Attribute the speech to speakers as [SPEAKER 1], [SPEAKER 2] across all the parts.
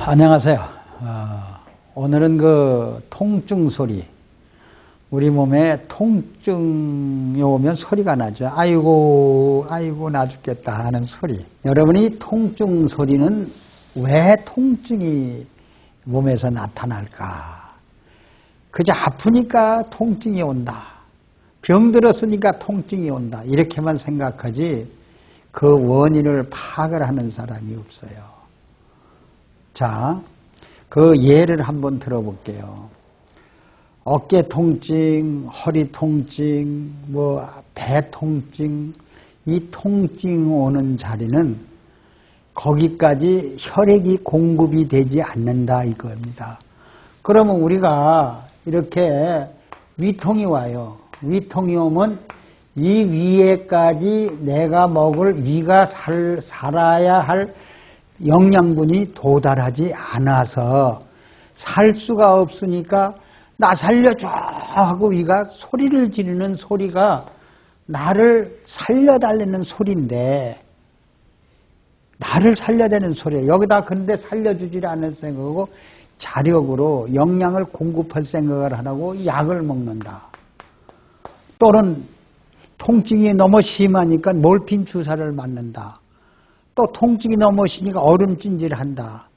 [SPEAKER 1] 안녕하세요. 오늘은 그 통증 소리, 우리 몸에 통증이 오면 소리가 나죠. 아이고 나 죽겠다 하는 소리. 여러분이 통증 소리는 왜 통증이 몸에서 나타날까? 그저 아프니까 통증이 온다, 병들었으니까 통증이 온다, 이렇게만 생각하지 그 원인을 파악을 하는 사람이 없어요. 자, 그 예를 한번 들어볼게요. 어깨 통증, 허리 통증, 배 통증, 이 통증 오는 자리는 거기까지 혈액이 공급이 되지 않는다 이겁니다. 그러면 우리가 이렇게 위통이 와요. 위통이 오면 이 위에까지 내가 먹을 위가 살아야 할 영양분이 도달하지 않아서 살 수가 없으니까 나 살려줘 하고 위가 소리를 지르는 소리가 나를 살려달라는 소리인데, 나를 살려대는 소리예요. 여기다 그런데 살려주질 않을 생각하고 자력으로 영양을 공급할 생각을 하라고 약을 먹는다. 또는 통증이 너무 심하니까 몰핀 주사를 맞는다. 또 통증이 너무 심하니까 얼음찜질한다.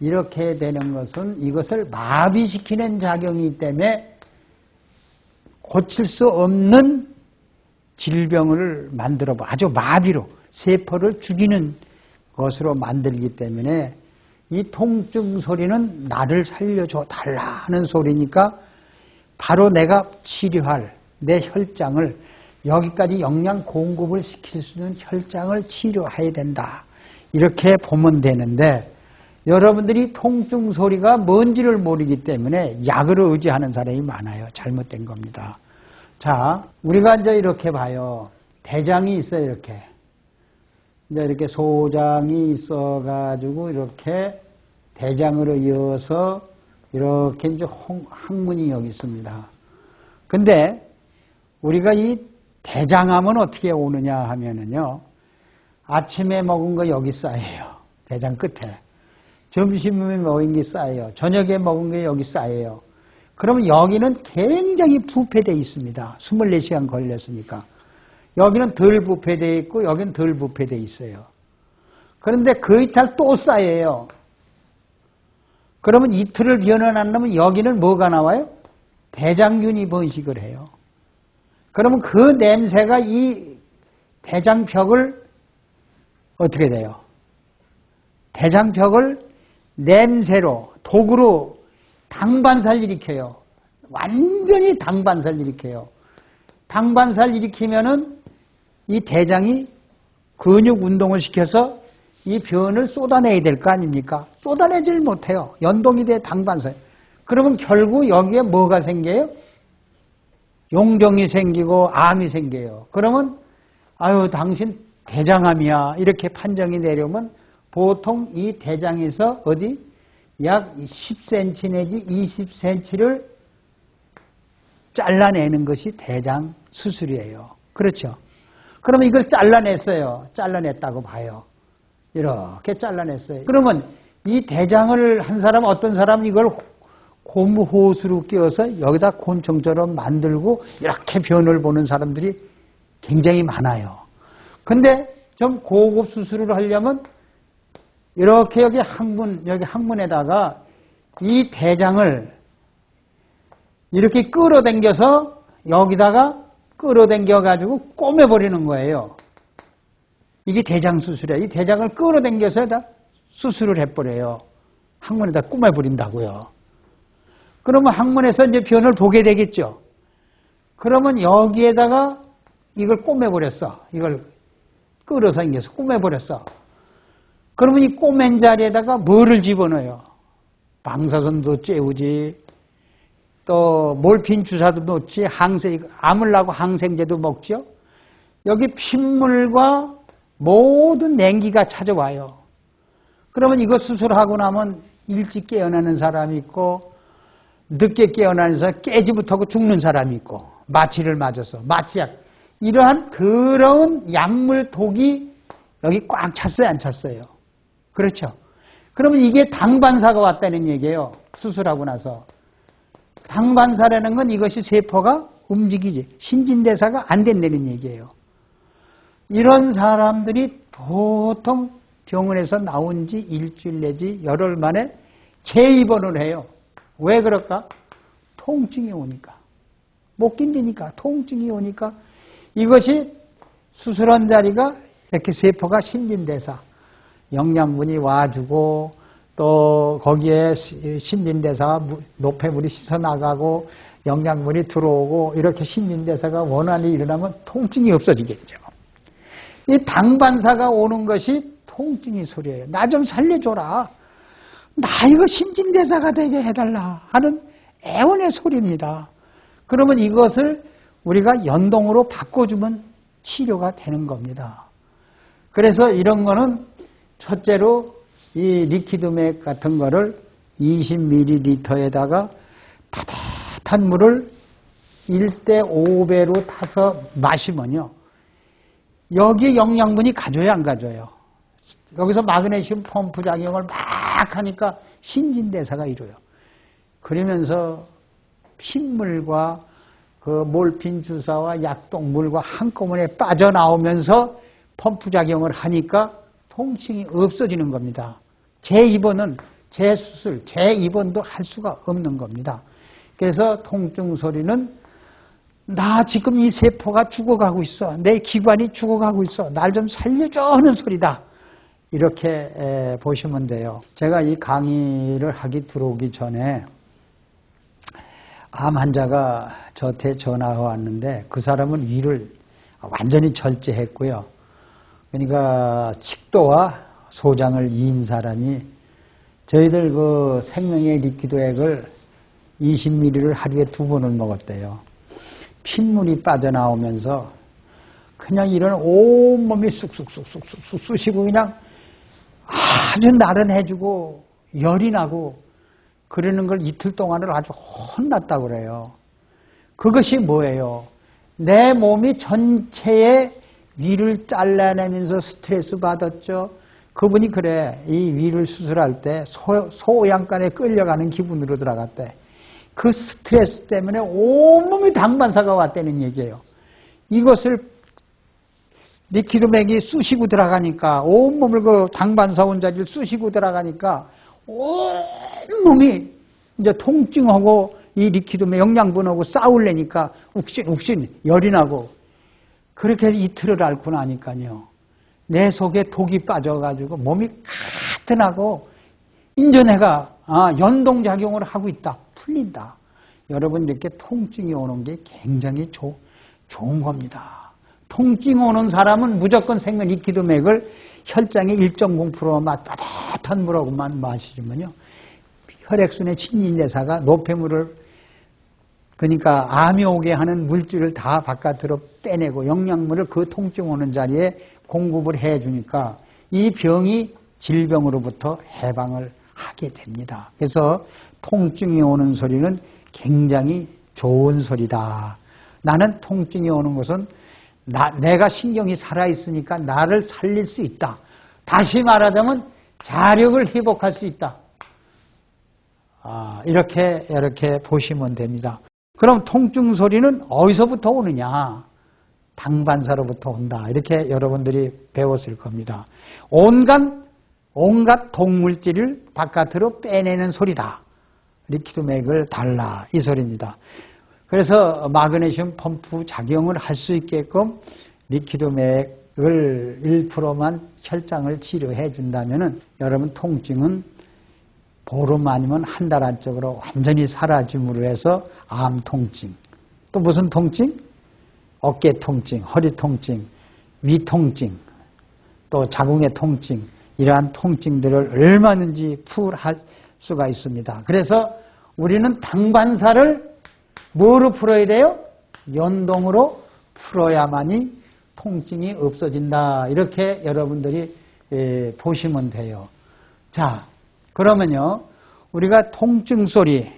[SPEAKER 1] 이렇게 되는 것은 이것을 마비시키는 작용이기 때문에 고칠 수 없는 질병을 만들어 아주 마비로 세포를 죽이는 것으로 만들기 때문에 이 통증 소리는 나를 살려줘 달라 하는 소리니까 바로 내가 치료할 내 혈장을, 여기까지 영양 공급을 시킬 수 있는 혈장을 치료해야 된다, 이렇게 보면 되는데, 여러분들이 통증 소리가 뭔지를 모르기 때문에 약을 의지하는 사람이 많아요. 잘못된 겁니다. 자, 우리가 이제 이렇게 봐요. 대장이 있어요. 이렇게 소장이 있어가지고 이렇게 대장으로 이어서 이렇게 이제 항문이 여기 있습니다. 근데 우리가 이 대장암은 어떻게 오느냐 하면은요, 아침에 먹은 거 여기 쌓여요. 대장 끝에. 점심에 먹은 게 쌓여요. 저녁에 먹은 게 여기 쌓여요. 그러면 여기는 굉장히 부패되어 있습니다. 24시간 걸렸으니까. 여기는 덜 부패되어 있고 여기는 덜 부패되어 있어요. 그런데 그 이탈 또 쌓여요. 그러면 이틀을 변화 안 나면 여기는 뭐가 나와요? 대장균이 번식을 해요. 그러면 그 냄새가 이 대장벽을 어떻게 돼요? 대장벽을 냄새로, 독으로 당반살 일으켜요. 완전히 당반살 일으켜요. 당반살 일으키면은 이 대장이 근육 운동을 시켜서 이 변을 쏟아내야 될 거 아닙니까? 쏟아내질 못해요. 연동이 돼 당반살. 그러면 결국 여기에 뭐가 생겨요? 용종이 생기고 암이 생겨요. 그러면 아유 당신 대장암이야 이렇게 판정이 내려오면 보통 이 대장에서 어디 약 10cm 내지 20cm를 잘라내는 것이 대장 수술이에요. 그렇죠? 그러면 이걸 잘라냈어요. 잘라냈다고 봐요. 이렇게 잘라냈어요. 그러면 이 대장을 한 사람, 어떤 사람은 이걸 고무호수로 끼워서 여기다 곤충처럼 만들고 이렇게 변을 보는 사람들이 굉장히 많아요. 근데 좀 고급 수술을 하려면 이렇게 여기 항문에다가 이 대장을 이렇게 끌어당겨서 여기다가 끌어당겨 가지고 꼬매버리는 거예요. 이게 대장 수술이에요. 이 대장을 끌어당겨서 수술을 해버려요. 항문에다 꼬매버린다고요. 그러면 항문에서 이제 변을 보게 되겠죠. 그러면 여기에다가 이걸 꼬매버렸어. 이걸 끌어당겨서 꼬매버렸어. 그러면 이 꼬맨 자리에다가 뭐를 집어넣어요? 방사선도 쬐우지, 또 몰핀 주사도 놓지, 암을 나고 항생제도 먹죠. 여기 핏물과 모든 냉기가 찾아와요. 그러면 이거 수술하고 나면 일찍 깨어나는 사람이 있고, 늦게 깨어나는 사람, 깨지 못하고 죽는 사람이 있고, 마취를 맞아서, 마취약. 이러한 더러운 약물 독이 여기 꽉 찼어요, 안 찼어요? 그렇죠. 그러면 이게 당반사가 왔다는 얘기예요. 수술하고 나서. 당반사라는 건 이것이 세포가 움직이지 신진대사가 안 된다는 얘기예요. 이런 사람들이 보통 병원에서 나온 지 일주일 내지 열흘 만에 재입원을 해요. 왜 그럴까? 통증이 오니까. 못 견디니까. 통증이 오니까. 이것이 수술한 자리가 이렇게 세포가 신진대사. 영양분이 와주고 또 거기에 신진대사가 노폐물이 씻어나가고 영양분이 들어오고 이렇게 신진대사가 원활히 일어나면 통증이 없어지겠죠. 이 당반사가 오는 것이 통증이 소리예요. 나 좀 살려줘라. 나 이거 신진대사가 되게 해달라 하는 애원의 소리입니다. 그러면 이것을 우리가 연동으로 바꿔주면 치료가 되는 겁니다. 그래서 이런 거는 첫째로 이 리퀴드맥 같은 거를 20ml에다가 따뜻한 물을 1대 5배로 타서 마시면요. 여기에 영양분이 가져요, 안 가져요? 여기서 마그네슘 펌프 작용을 막 하니까 신진대사가 이루어요. 그러면서 핏물과 그 몰핀 주사와 약독물과 한꺼번에 빠져나오면서 펌프 작용을 하니까 통증이 없어지는 겁니다. 재입원은 재수술, 재입원도 할 수가 없는 겁니다. 그래서 통증 소리는 나 지금 이 세포가 죽어가고 있어. 내 기관이 죽어가고 있어. 날 좀 살려줘 하는 소리다. 이렇게 보시면 돼요. 제가 이 강의를 하기 들어오기 전에 암 환자가 저한테 전화가 왔는데 그 사람은 위를 완전히 절제했고요. 그러니까 칡도와 소장을 이은 사람이 저희들 그 생명의 리퀴드액을 20ml를 하루에 2번을 먹었대요. 핏물이 빠져나오면서 그냥 이런 온몸이 쑥쑥쑥쑥 쑤시고 그냥 아주 나른해지고 열이 나고 그러는 걸 이틀 동안을 아주 혼났다고 그래요. 그것이 뭐예요? 내 몸이 전체에 위를 잘라내면서 스트레스 받았죠. 그분이 그래. 이 위를 수술할 때 소양간에 끌려가는 기분으로 들어갔대. 그 스트레스 때문에 온몸이 당반사가 왔다는 얘기예요. 이것을 리퀴드맥이 쑤시고 들어가니까 온몸을 그 당반사 원자리를 쑤시고 들어가니까 온몸이 이제 통증하고 이 리퀴드맥 영양분하고 싸우려니까 욱신욱신 열이 나고 그렇게 해서 이틀을 앓고 나니까요. 내 속에 독이 빠져가지고 몸이 가뜩하고 인제 내가 연동작용을 하고 있다. 풀린다. 여러분 이렇게 통증이 오는 게 굉장히 좋은 겁니다. 통증 오는 사람은 무조건 생명 리퀴드맥을 혈장의 1.0%만 따뜻한 물하고만 마시면요. 혈액순의 신진대사가 노폐물을 그러니까 암이 오게 하는 물질을 다 바깥으로 빼내고 영양물을 그 통증 오는 자리에 공급을 해주니까 이 병이 질병으로부터 해방을 하게 됩니다. 그래서 통증이 오는 소리는 굉장히 좋은 소리다. 나는 통증이 오는 것은 내가 신경이 살아있으니까 나를 살릴 수 있다. 다시 말하자면 자력을 회복할 수 있다. 이렇게 보시면 됩니다. 그럼 통증 소리는 어디서부터 오느냐? 당반사로부터 온다. 이렇게 여러분들이 배웠을 겁니다. 온갖 독물질을 바깥으로 빼내는 소리다. 리퀴드맥을 달라. 이 소리입니다. 그래서 마그네슘 펌프 작용을 할 수 있게끔 리퀴드맥을 1%만 혈장을 치료해 준다면은 여러분 통증은 보름 아니면 한 달 안쪽으로 완전히 사라짐으로 해서 암 통증, 또 무슨 통증? 어깨 통증, 허리 통증, 위 통증, 또 자궁의 통증, 이러한 통증들을 얼마든지 풀할 수가 있습니다. 그래서 우리는 당반사를 뭐로 풀어야 돼요? 연동으로 풀어야만이 통증이 없어진다. 이렇게 여러분들이 보시면 돼요. 자, 그러면요, 우리가 통증 소리,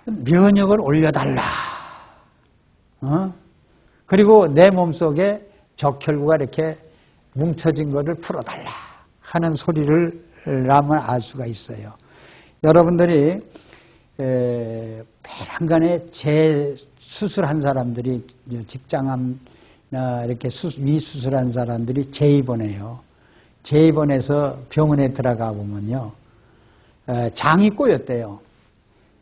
[SPEAKER 1] 면역을 올려달라. 그리고 내 몸속에 적혈구가 이렇게 뭉쳐진 것을 풀어달라 하는 소리를 라면 알 수가 있어요. 여러분들이 배란간에 재수술한 사람들이 직장암 이렇게 미수술한 사람들이 재입원해요. 재입원해서 병원에 들어가 보면요, 장이 꼬였대요.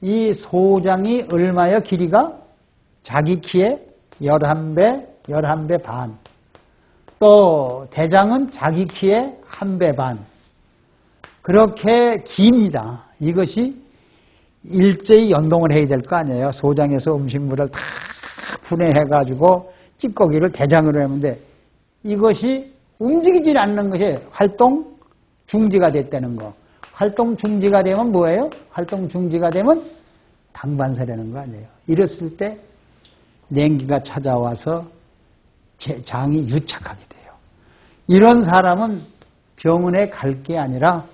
[SPEAKER 1] 이 소장이 얼마여 길이가? 자기 키에 11배, 11배 반. 또 대장은 자기 키에 1배 반. 그렇게 깁니다. 이것이 일제히 연동을 해야 될 거 아니에요. 소장에서 음식물을 다 분해해가지고 찌꺼기를 대장으로 하는데 이것이 움직이지 않는 것이 활동 중지가 됐다는 거. 활동 중지가 되면 뭐예요? 활동 중지가 되면 당반사라는 거 아니에요. 이랬을 때 냉기가 찾아와서 장이 유착하게 돼요. 이런 사람은 병원에 갈 게 아니라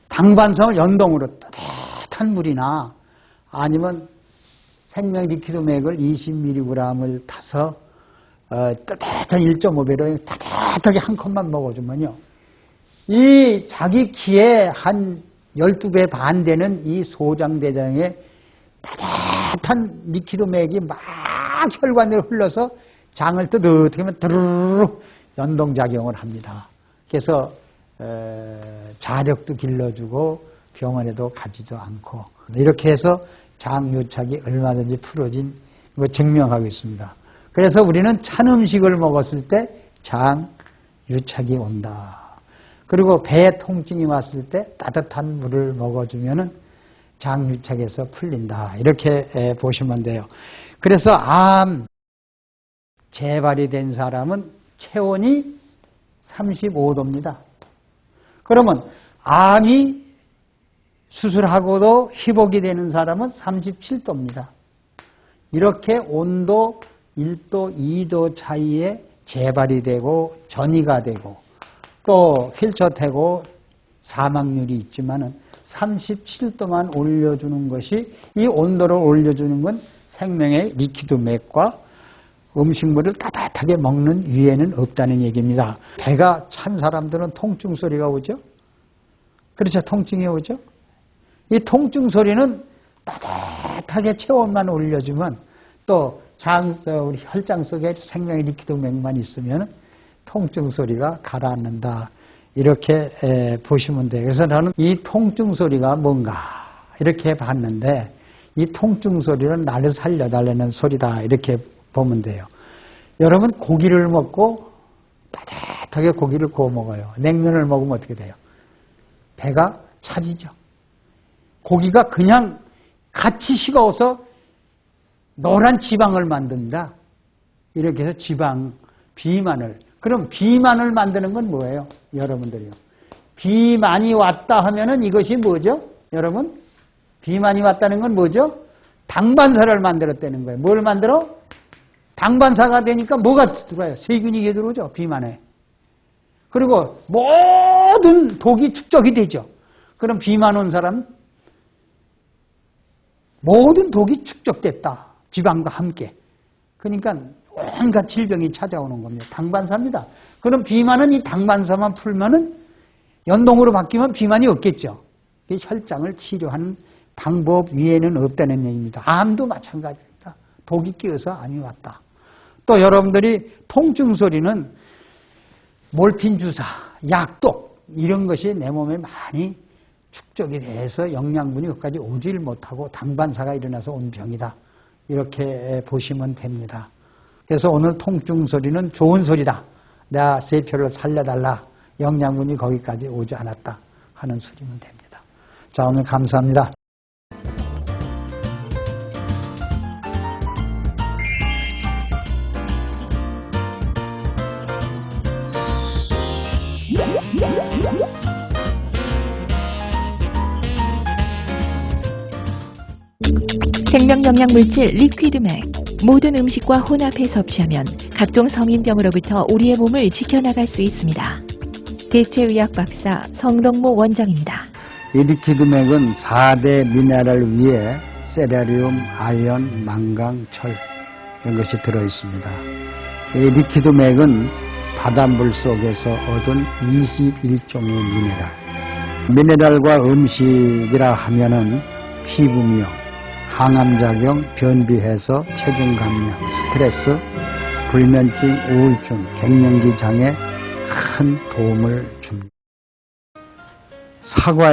[SPEAKER 1] 당반성을 연동으로 따뜻한 물이나 아니면 생명 리퀴드맥을 20mg을 타서 따뜻한 1.5배로 따뜻하게 한 컵만 먹어주면요, 이 자기 키에 한 12배 반 되는 이 소장대장에 따뜻한 리퀴드맥이 막 혈관으로 흘러서 장을 뜨뜻하게 하면 드르르 연동작용을 합니다. 그래서 자력도 길러주고 병원에도 가지도 않고 이렇게 해서 장유착이 얼마든지 풀어진 거 증명하고 있습니다. 그래서 우리는 찬 음식을 먹었을 때 장유착이 온다. 그리고 배 통증이 왔을 때 따뜻한 물을 먹어주면은 장유착에서 풀린다. 이렇게 보시면 돼요. 그래서 암 재발이 된 사람은 체온이 35도입니다. 그러면 암이 수술하고도 회복이 되는 사람은 37도입니다. 이렇게 온도 1도, 2도 차이에 재발이 되고 전이가 되고 또 휠처되고 사망률이 있지만은 37도만 올려주는 것이, 이 온도를 올려주는 건 생명의 리퀴드맥과 음식물을 따뜻하게 먹는 위에는 없다는 얘기입니다. 배가 찬 사람들은 통증 소리가 오죠? 그렇죠? 통증이 오죠? 이 통증 소리는 따뜻하게 체온만 올려주면 또 우리 혈장 속에 생명의 리퀴드맥만 있으면 통증 소리가 가라앉는다. 이렇게 보시면 돼요. 그래서 저는 이 통증 소리가 뭔가 이렇게 봤는데, 이 통증 소리는 나를 살려달라는 소리다. 이렇게 보면 돼요. 여러분 고기를 먹고 따뜻하게 고기를 구워 먹어요. 냉면을 먹으면 어떻게 돼요? 배가 차지죠. 고기가 그냥 같이 식어서 노란 지방을 만든다. 이렇게 해서 비만을. 그럼 비만을 만드는 건 뭐예요? 여러분들이요. 비만이 왔다 하면은 이것이 뭐죠? 여러분, 비만이 왔다는 건 뭐죠? 당반사를 만들었다는 거예요. 뭘 만들어? 당반사가 되니까 뭐가 들어와요? 세균이 들어오죠, 비만에. 그리고 모든 독이 축적이 되죠. 그럼 비만 온 사람 모든 독이 축적됐다. 지방과 함께. 그러니까 온갖 질병이 찾아오는 겁니다. 당반사입니다. 그럼 비만은 이 당반사만 풀면은 연동으로 바뀌면 비만이 없겠죠. 혈장을 치료하는 방법 위에는 없다는 얘기입니다. 암도 마찬가지입니다. 독이 끼어서 암이 왔다. 또 여러분들이 통증 소리는 몰핀 주사, 약독 이런 것이 내 몸에 많이 축적이 돼서 영양분이 여기까지 오질 못하고 당반사가 일어나서 온 병이다. 이렇게 보시면 됩니다. 그래서 오늘 통증 소리는 좋은 소리다. 내가 세포를 살려달라. 영양분이 거기까지 오지 않았다 하는 소리면 됩니다. 자, 오늘 감사합니다.
[SPEAKER 2] 생명영양물질 리퀴드맥, 모든 음식과 혼합해 섭취하면 각종 성인병으로부터 우리의 몸을 지켜나갈 수 있습니다. 대체의학 박사 성동모 원장입니다.
[SPEAKER 1] 이 리퀴드맥은 4대 미네랄 위에 세라리움, 아연, 망강, 철 이런 것이 들어있습니다. 이 리퀴드맥은 바닷물 속에서 얻은 21종의 미네랄. 미네랄과 음식이라 하면은 피부며 항암작용, 변비해소, 체중 감량, 스트레스, 불면증, 우울증, 갱년기 장애 큰 도움을 줍니다. 사과